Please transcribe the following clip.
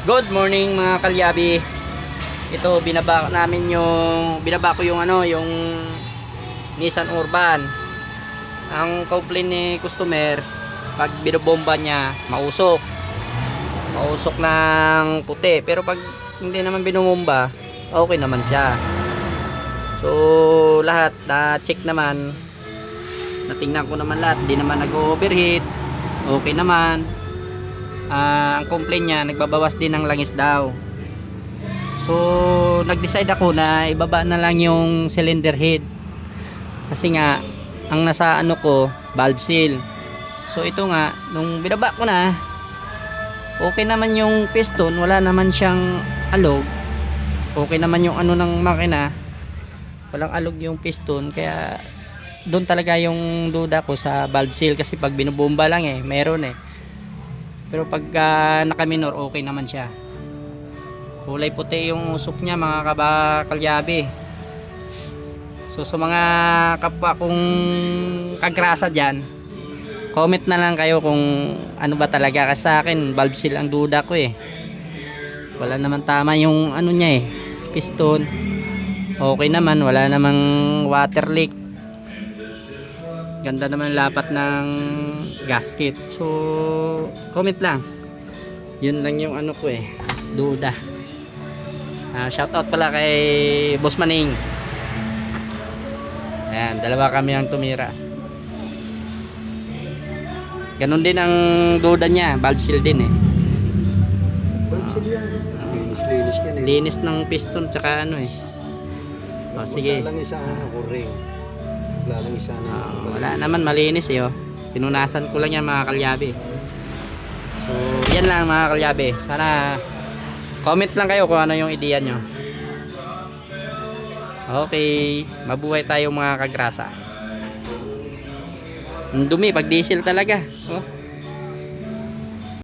Good morning mga kalyabi. Ito binaba ko yung yung Nissan Urban. Ang complaint ni customer, pag binobomba niya, mausok. Mausok ng puti. Pero pag hindi naman binobomba, okay naman siya. So lahat na check naman. Natingnan ko naman lahat, hindi naman nag-overheat. Okay naman. Ang complaint niya, nagbabawas din ng langis daw. So nag-decide ako na ibaba na lang yung cylinder head, kasi nga ang nasa ko, valve seal. So ito nga, nung binaba ko na, okay naman yung piston, wala naman siyang alog. Okay naman yung ng makina, walang alog yung piston. Kaya doon talaga yung duda ko sa valve seal, kasi pag binubomba lang meron pero pagka naka-minor, okay naman siya. Kulay puti yung usok niya mga kakalyabi. So sa mga kapwa kong kagrasa dyan, comment na lang kayo kung ano ba talaga. Kasi sa akin, valve seal ang duda ko wala naman tama yung niya piston. Okay naman, wala namang water leak. Ganda naman lapat ng gasket. So comment lang. Yun lang yung ko duda. Shoutout pala kay Boss Maning. Ayan, dalawa kami ang tumira. Ganon din ang duda niya, valve seal din Valve seal yan. Linis yan Linis ng piston tsaka sige. Wala lang isa ring. Wala lang isa Wala naman, malinis Pinunasan ko lang yan mga kalyabi. So yan lang mga kalyabi. Sana comment lang kayo kung ano yung ideya nyo. Okay, mabuhay tayo mga kagrasa. Ang dumi pag diesel talaga.